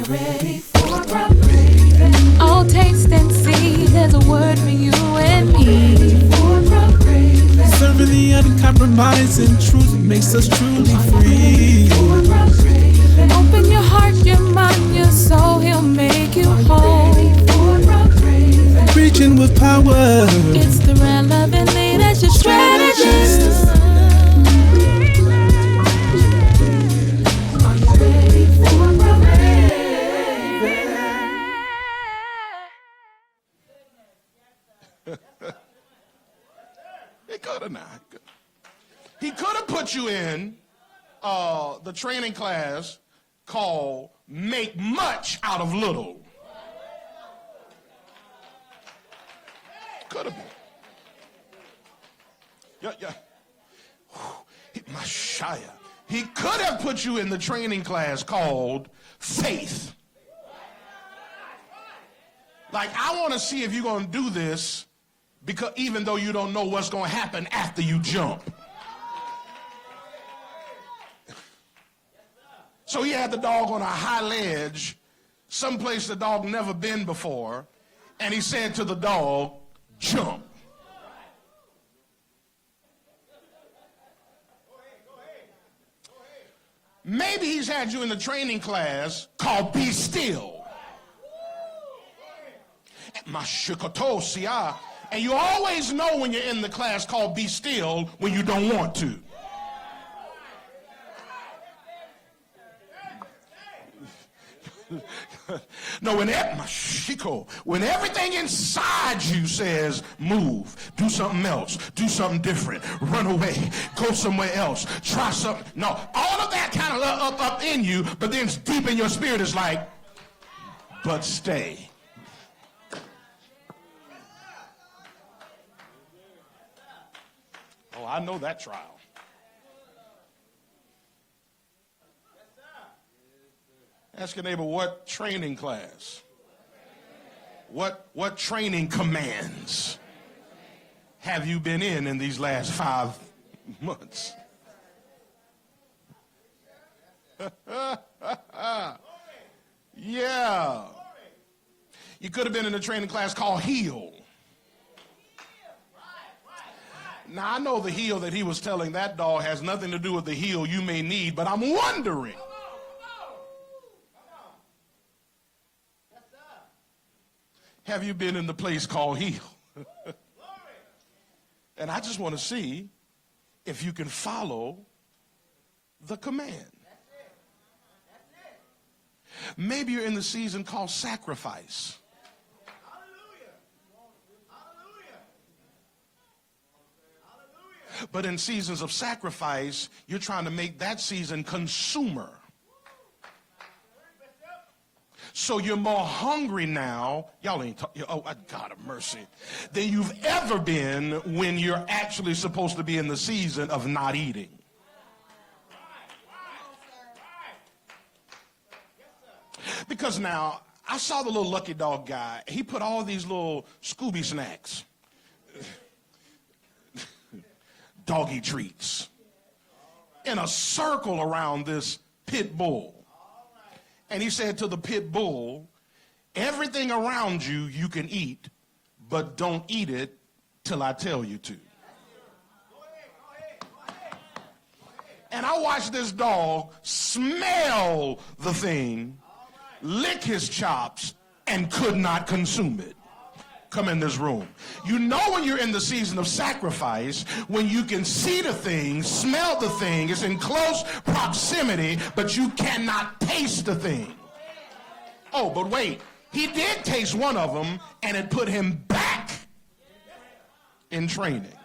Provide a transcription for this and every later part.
Get ready for brown gravy. Oh, taste and see, there's a word for you and me. For brown gravy. Serving the uncompromising truth makes us truly free. For brown gravy. Open your heart, your mind, your soul, he'll make you whole. For brown gravy. Preaching with power. It's the relevant leadership strategist. Are you ready for brown gravy? He could have not. He could have put you in the training class called Make Much Out of Little. Could have been. Yeah. Messiah. He could have put you in the training class called Faith. Like, I want to see if you're going to do this, because even though you don't know what's going to happen after you jump. So he had the dog on a high ledge, someplace the dog never been before, and he said to the dog, jump. Maybe he's had you in the training class called Be Still. And you always know when you're in the class called Be Still when you don't want to. No, when everything inside you says move, do something else, do something different, run away, go somewhere else, try something. No, all of that kind of up in you, but then deep in your spirit is like, but stay. Oh, I know that trial. Ask your neighbor, what training class? What training commands have you been in these last 5 months? Yeah. You could have been in a training class called Heal. Now, I know the heal that he was telling that dog has nothing to do with the heal you may need, but I'm wondering. Have you been in the place called Heal? And I just want to see if you can follow the command. Maybe you're in the season called Sacrifice. But in seasons of sacrifice, you're trying to make that season consumer. So you're more hungry now, y'all ain't talking, oh, God of mercy, than you've ever been when you're actually supposed to be in the season of not eating. Because now, I saw the little Lucky Dog guy. He put all these little Scooby snacks, doggy treats, in a circle around this pit bull. And he said to the pit bull, everything around you, you can eat, but don't eat it till I tell you to. And I watched this dog smell the thing, lick his chops, and could not consume it. Come in this room. You know when you're in the season of sacrifice, when you can see the thing, smell the thing, it's in close proximity, but you cannot taste the thing. Oh, but wait, he did taste one of them, and it put him back in training.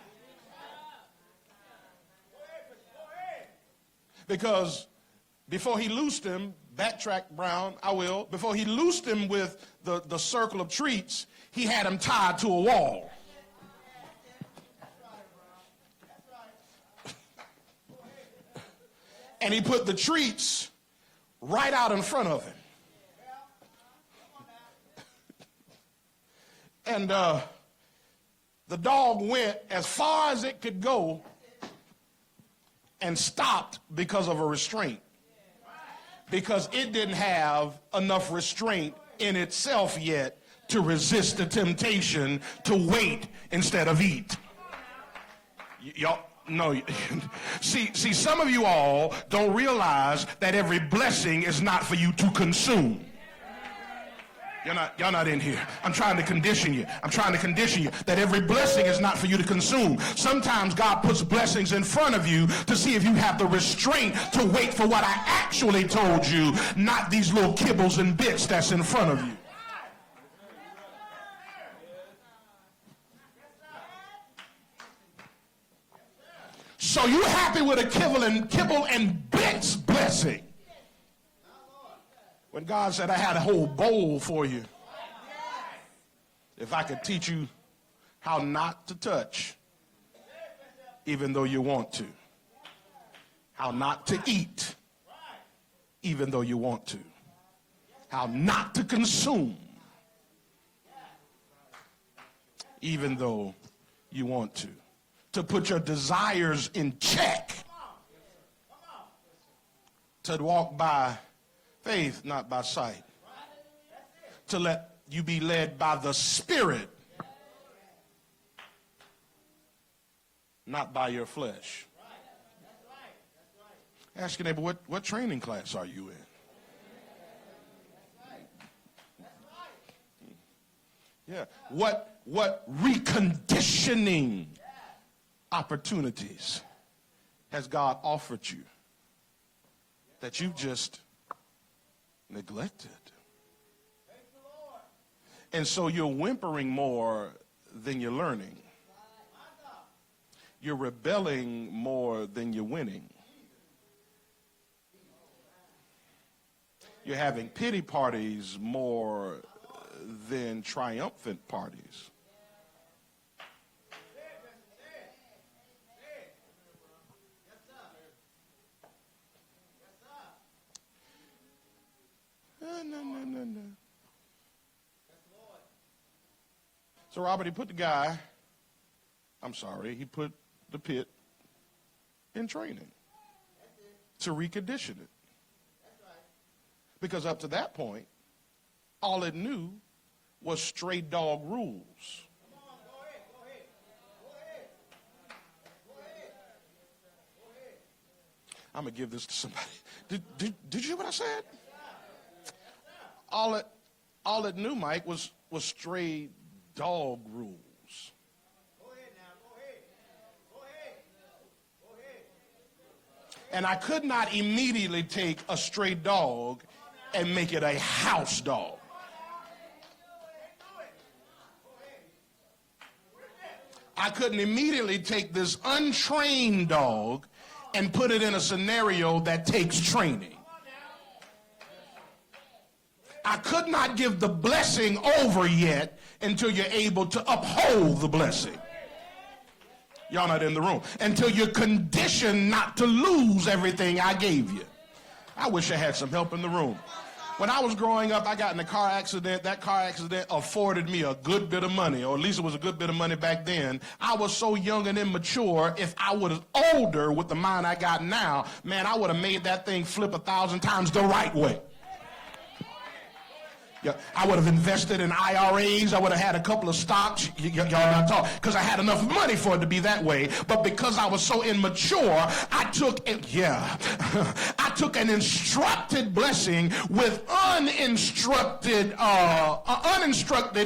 Because before he loosed him, backtrack, Brown, I will, before he loosed him with the circle of treats, he had him tied to a wall. And he put the treats right out in front of him. And the dog went as far as it could go and stopped because of a restraint. because it didn't have enough restraint in itself yet to resist the temptation to wait instead of eat. Y'all, no. See, some of you all don't realize that every blessing is not for you to consume. Y'all not in here. I'm trying to condition you. I'm trying to condition you that every blessing is not for you to consume. Sometimes God puts blessings in front of you to see if you have the restraint to wait for what I actually told you, not these little kibbles and bits that's in front of you. So you happy with a kibble and bits blessing? When God said, I had a whole bowl for you. If I could teach you how not to touch, even though you want to. How not to eat, even though you want to. How not to consume, even though you want to. To put your desires in check. To walk by faith, not by sight. To let you be led by the Spirit, not by your flesh. Ask your neighbor, what training class are you in? Yeah. What reconditioning opportunities has God offered you that you've just neglected? And so you're whimpering more than you're learning. You're rebelling more than you're winning. You're having pity parties more than triumphant parties. No. So Robert, he put the pit in training to recondition it. Because up to that point, all it knew was stray dog rules. I'm going to give this to somebody. Did you hear what I said? All it knew, Mike, was stray dog rules. Go ahead now. Go ahead. And I could not immediately take a stray dog and make it a house dog. I couldn't immediately take this untrained dog and put it in a scenario that takes training. I could not give the blessing over yet until you're able to uphold the blessing. Y'all not in the room. Until you're conditioned not to lose everything I gave you. I wish I had some help in the room. When I was growing up, I got in a car accident. That car accident afforded me a good bit of money, or at least it was a good bit of money back then. I was so young and immature. If I was older with the mind I got now, man, I would have made that thing flip 1,000 times the right way. I would have invested in IRAs. I would have had a couple of stocks. Y'all not talking, because I had enough money for it to be that way. But because I was so immature, I took an instructed blessing with uninstructed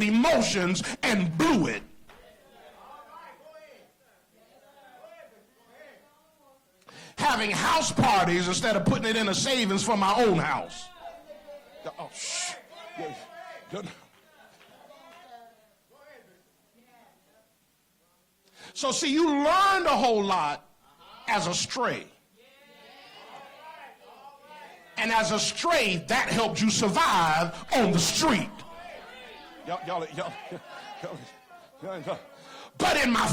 emotions and blew it. Having house parties instead of putting it in a savings for my own house. Oh, shh. So see, you learned a whole lot as a stray. And as a stray, that helped you survive on the street. Y'all. But in my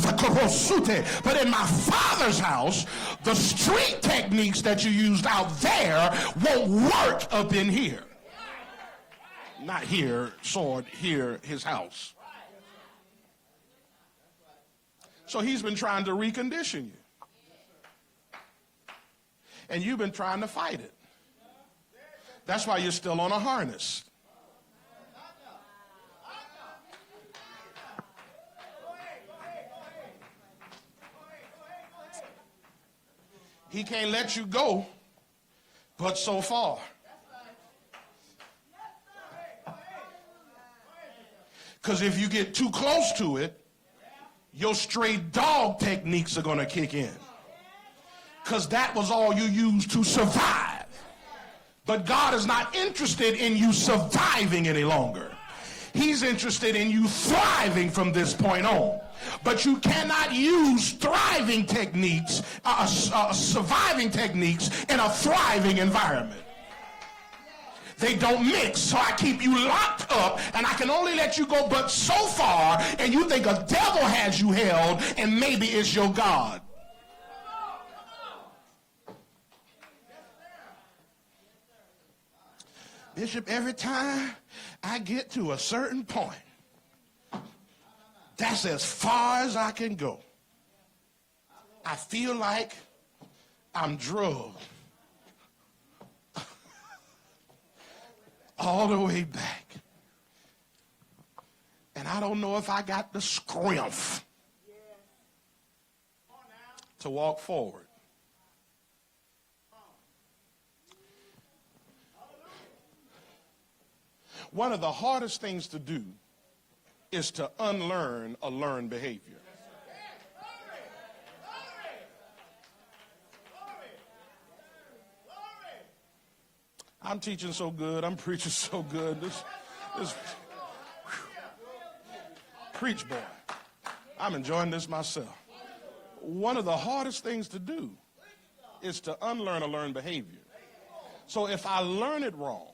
father's house, the street techniques that you used out there won't work up in here. Not here, sword, here, his house. So he's been trying to recondition you. And you've been trying to fight it. That's why you're still on a harness. He can't let you go but so far. Because if you get too close to it, your stray dog techniques are going to kick in. Because that was all you used to survive. But God is not interested in you surviving any longer. He's interested in you thriving from this point on. But you cannot use thriving techniques, surviving techniques in a thriving environment. They don't mix, so I keep you locked up, and I can only let you go but so far, and you think a devil has you held, and maybe it's your God. Bishop, every time I get to a certain point, that's as far as I can go. I feel like I'm drugged all the way back. And I don't know if I got the strength to walk forward. One of the hardest things to do is to unlearn a learned behavior. I'm teaching so good. I'm preaching so good. This preach, boy. I'm enjoying this myself. One of the hardest things to do is to unlearn a learned behavior. So if I learn it wrong,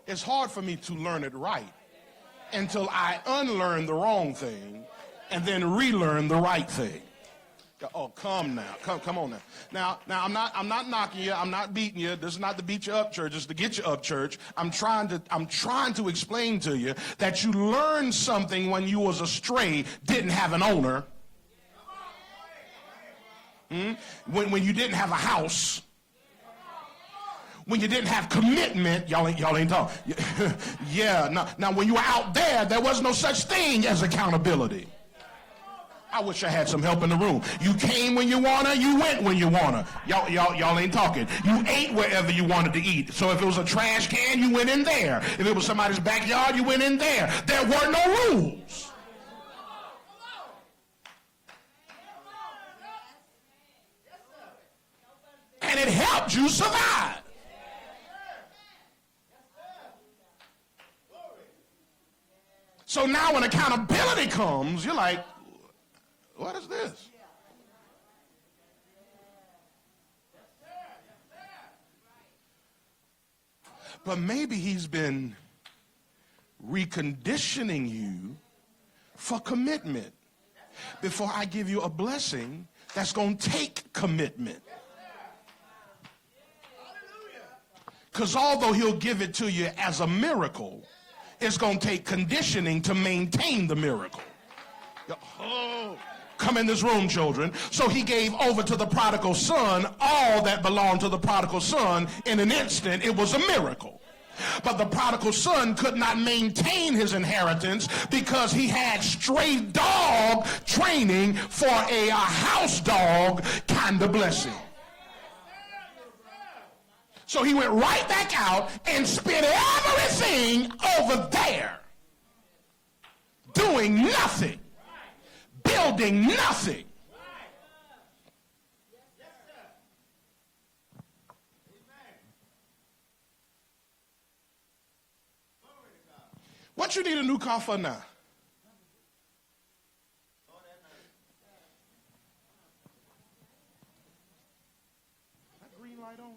it's hard for me to learn it right until I unlearn the wrong thing and then relearn the right thing. Oh, come now. Come on now. Now, I'm not knocking you. I'm not beating you. This is not to beat you up, church. It's to get you up, church. I'm trying to explain to you that you learned something when you was astray, didn't have an owner. When you didn't have a house. When you didn't have commitment, y'all ain't talking. Yeah, now when you were out there was no such thing as accountability. I wish I had some help in the room. You came when you wanna, you went when you wanna. Y'all ain't talking. You ate wherever you wanted to eat. So if it was a trash can, you went in there. If it was somebody's backyard, you went in there. There were no rules. And it helped you survive. So now when accountability comes, you're like, what is this? But maybe he's been reconditioning you for commitment before I give you a blessing that's going to take commitment. Because although he'll give it to you as a miracle, it's going to take conditioning to maintain the miracle. Oh, come in this room, children. So he gave over to the prodigal son all that belonged to the prodigal son in an instant. It was a miracle. But the prodigal son could not maintain his inheritance because he had stray dog training for a house dog kind of blessing. So he went right back out and spent everything over there doing nothing, building nothing. What you need a new car for now? That green light on?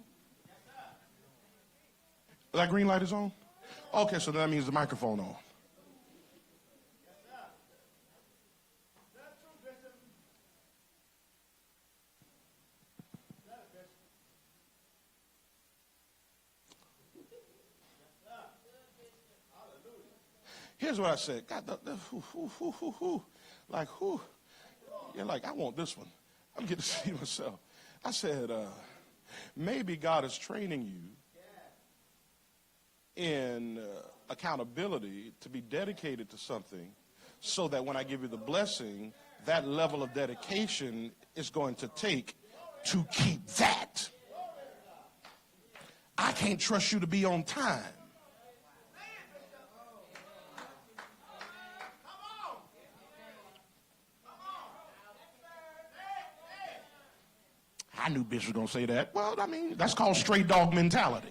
That green light is on? Okay, so that means the microphone on. Here's what I said. God, like, who? You're like, I want this one. I'm getting to see myself. I said, maybe God is training you in accountability, to be dedicated to something, so that when I give you the blessing, that level of dedication is going to take to keep that. I can't trust you to be on time. I knew Bishop was going to say that. Well, I mean, that's called straight dog mentality.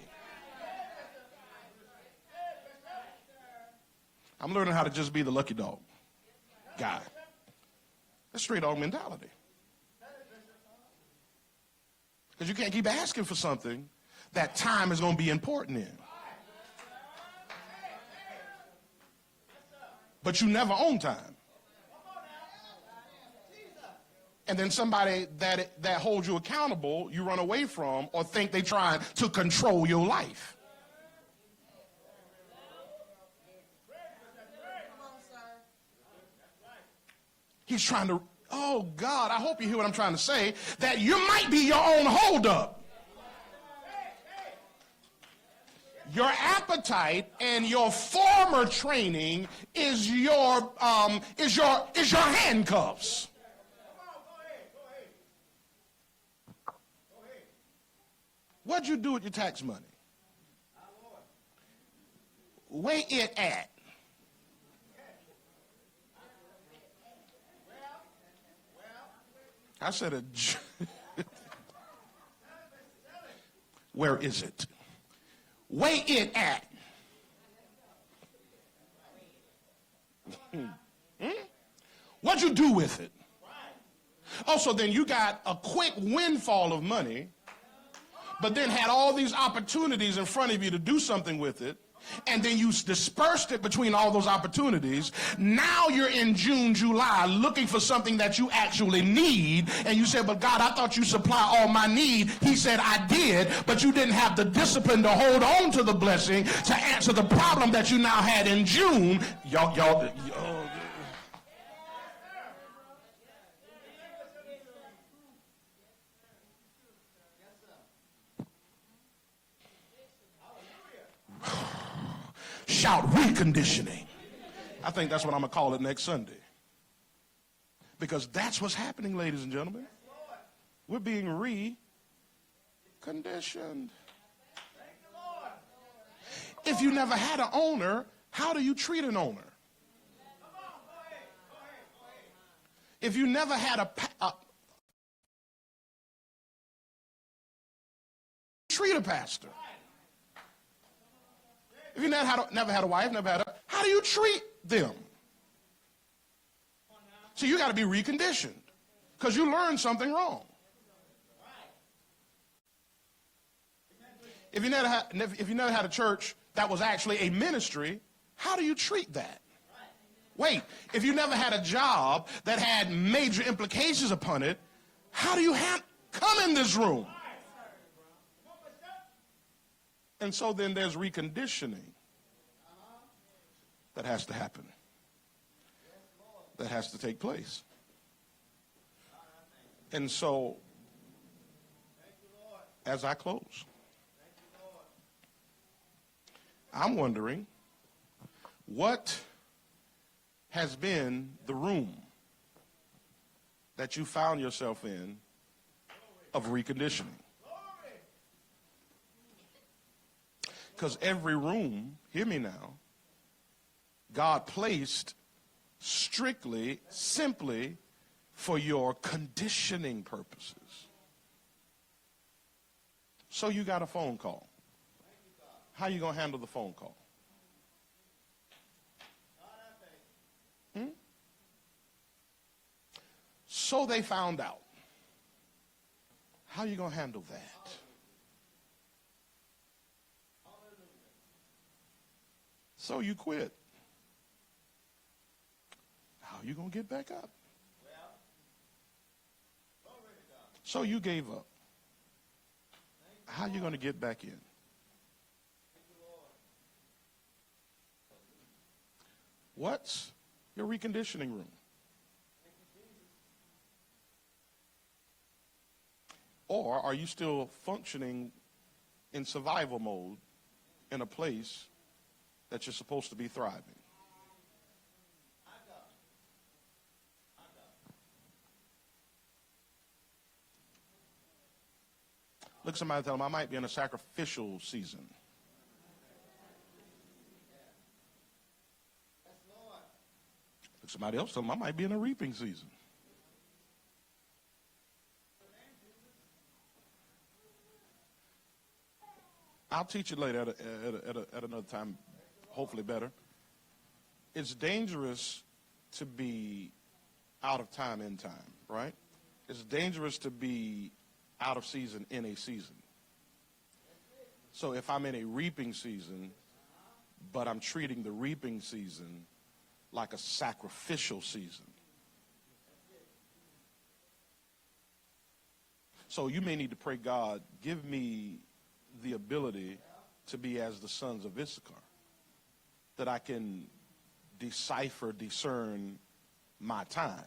I'm learning how to just be the lucky dog guy. That's straight dog mentality. Because you can't keep asking for something that time is going to be important in. But you never own time. And then somebody that holds you accountable, you run away from or think they're trying to control your life. He's trying to, oh God, I hope you hear what I'm trying to say, that you might be your own holdup. Your appetite and your former training is your handcuffs. What'd you do with your tax money? Where it at? I said where is it? Where it at? What'd you do with it? Also, then you got a quick windfall of money, but then had all these opportunities in front of you to do something with it, and then you dispersed it between all those opportunities. Now you're in June, July, looking for something that you actually need, and you said, but God, I thought you supply all my need. He said, I did, but you didn't have the discipline to hold on to the blessing to answer the problem that you now had in June. Y'all. Shout reconditioning. I think that's what I'm going to call it next Sunday. Because that's what's happening, ladies and gentlemen. We're being reconditioned. If you never had an owner, how do you treat an owner? If you never had a treat a pastor. If you never had a wife, how do you treat them? So you got to be reconditioned because you learned something wrong. If you never had a church that was actually a ministry, how do you treat that? Wait, if you never had a job that had major implications upon it, how do you come in this room? And so then there's reconditioning that has to happen, that has to take place. And so, as I close, I'm wondering what has been the room that you found yourself in of reconditioning. Because every room, hear me now, God placed strictly, simply for your conditioning purposes. So you got a phone call. How you going to handle the phone call? So they found out. How you going to handle that? So you quit. How you going to get back up? So you gave up. How you going to get back in? What's your reconditioning room? Or are you still functioning in survival mode in a place that you're supposed to be thriving. Look at somebody and tell them, I might be in a sacrificial season. Look at somebody else, tell them, I might be in a reaping season. I'll teach it later at another time, hopefully better. It's dangerous to be out of time in time, right? It's dangerous to be out of season in a season. So if I'm in a reaping season, but I'm treating the reaping season like a sacrificial season. So you may need to pray, God, give me the ability to be as the sons of Issachar, that I can discern my time.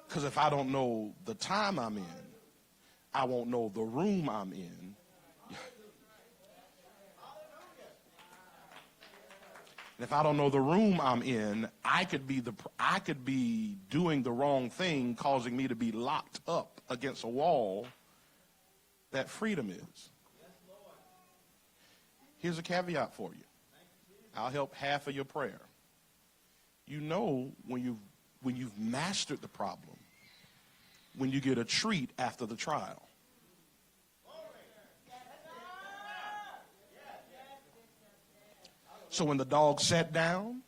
Because if I don't know the time I'm in, I won't know the room I'm in. And if I don't know the room I'm in, I could be doing the wrong thing, causing me to be locked up against a wall that freedom is. Here's a caveat for you. I'll help half of your prayer. You know when you've mastered the problem, when you get a treat after the trial. So when the dog sat down,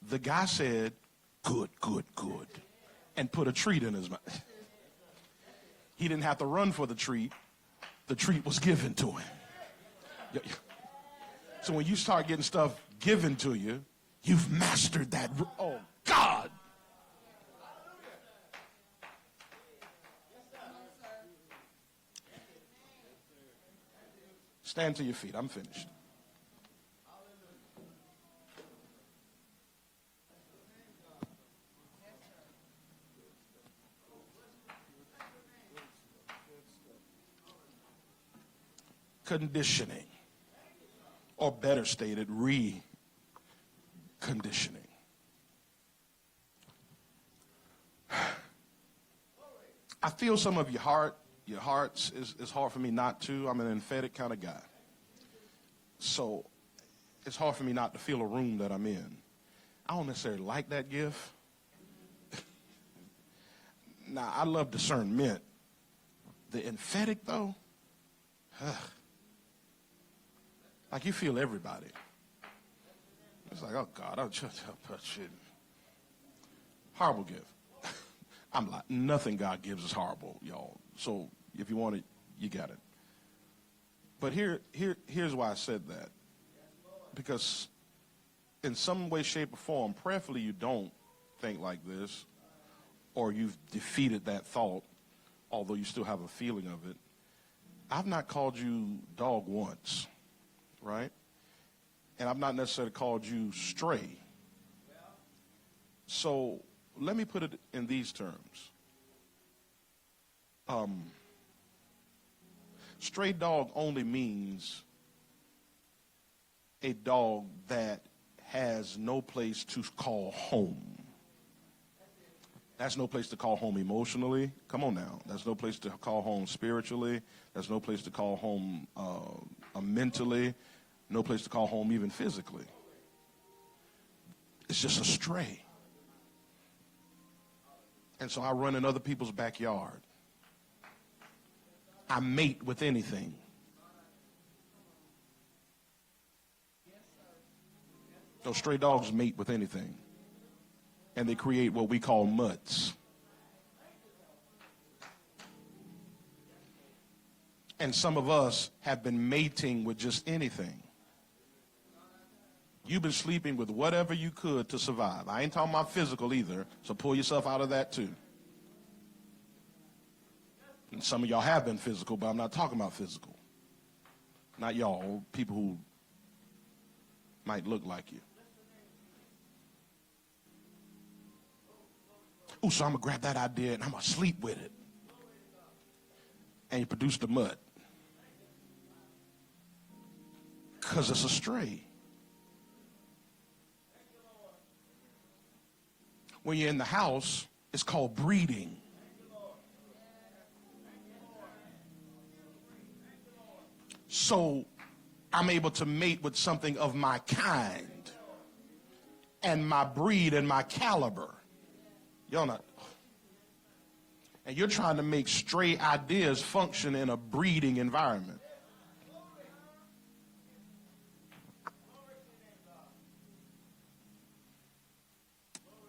the guy said, good, good, good, and put a treat in his mouth. He didn't have to run for the treat. The treat was given to him. So when you start getting stuff given to you, you've mastered that. Oh, God. Stand to your feet. I'm finished. Conditioning, or better stated, reconditioning. I feel some of your hearts is hard for me not to. I'm an emphatic kind of guy. So it's hard for me not to feel a room that I'm in. I don't necessarily like that gift. Now, I love discernment. The emphatic, though, like you feel everybody. It's like, oh, God, I'll just shit. Horrible gift. I'm like, nothing God gives is horrible, y'all. So if you want it, you got it. But here's why I said that. Because in some way, shape, or form, prayerfully you don't think like this, or you've defeated that thought, although you still have a feeling of it. I've not called you dog once, right? And I've not necessarily called you stray. So let me put it in these terms. Stray dog only means a dog that has no place to call home. That's no place to call home emotionally. Come on now. That's no place to call home spiritually. That's no place to call home mentally. No place to call home even physically. It's just a stray. And so I run in other people's backyard. I mate with anything. Those stray dogs mate with anything. And they create what we call mutts. And some of us have been mating with just anything. You've been sleeping with whatever you could to survive. I ain't talking about physical either, so pull yourself out of that too. And some of y'all have been physical, but I'm not talking about physical. Not y'all, people who might look like you. Ooh, so I'm going to grab that idea and I'm going to sleep with it. And you produce the mud. Because it's astray. When you're in the house, it's called breeding. So I'm able to mate with something of my kind and my breed and my caliber. Y'all not. And you're trying to make stray ideas function in a breeding environment.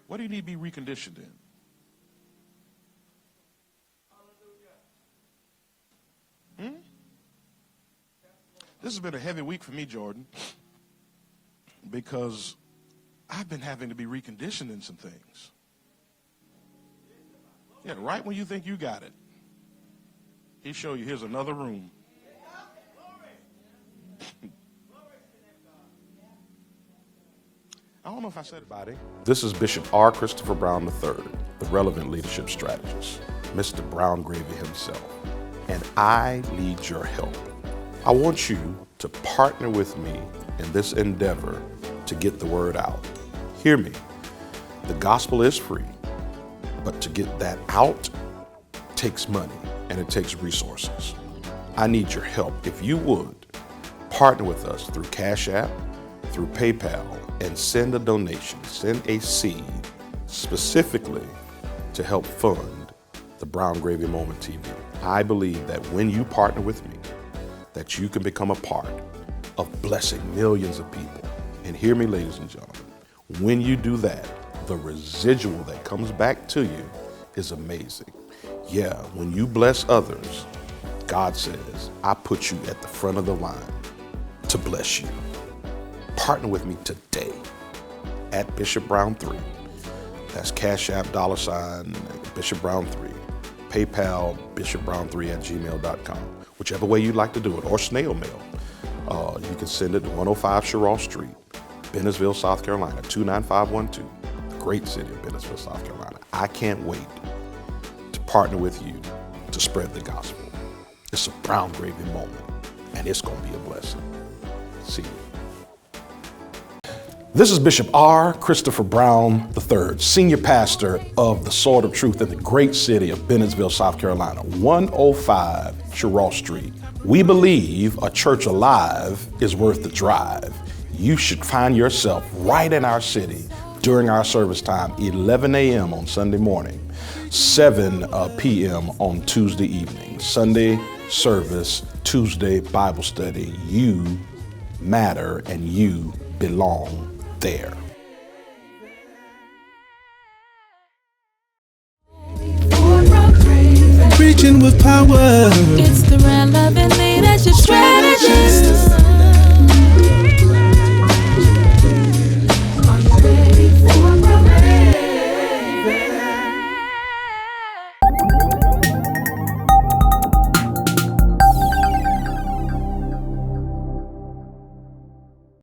What do you need to be reconditioned in? This has been a heavy week for me, Jordan, because I've been having to be reconditioned in some things. Yeah, right when you think you got it, he show you, here's another room. I don't know if I said it. This is Bishop R. Christopher Brown III, the Relevant Leadership Strategist, Mr. Brown Gravy himself, and I need your help. I want you to partner with me in this endeavor to get the word out. Hear me. The gospel is free, but to get that out takes money and it takes resources. I need your help. If you would, partner with us through Cash App, through PayPal, and send a donation, send a seed specifically to help fund the Brown Gravy Moment TV. I believe that when you partner with me, that you can become a part of blessing millions of people. And hear me, ladies and gentlemen, when you do that, the residual that comes back to you is amazing. Yeah, when you bless others, God says, I put you at the front of the line to bless you. Partner with me today at Bishop Brown 3. That's Cash App, $ Bishop Brown 3. PayPal, bishopbrown3@gmail.com. Whichever way you'd like to do it, or snail mail. You can send it to 105 Sherrill Street, Bennettsville, South Carolina, 29512. Great city of Bennettsville, South Carolina. I can't wait to partner with you to spread the gospel. It's a Brown Gravy moment, and it's going to be a blessing. See you. This is Bishop R. Christopher Brown III, Senior Pastor of the Sword of Truth in the great city of Bennettsville, South Carolina, 105 Sherrill Street. We believe a church alive is worth the drive. You should find yourself right in our city during our service time, 11 a.m. on Sunday morning, 7 p.m. on Tuesday evening. Sunday service, Tuesday Bible study. You matter and you belong there. Preaching with power. It's the relevant leadership strategist.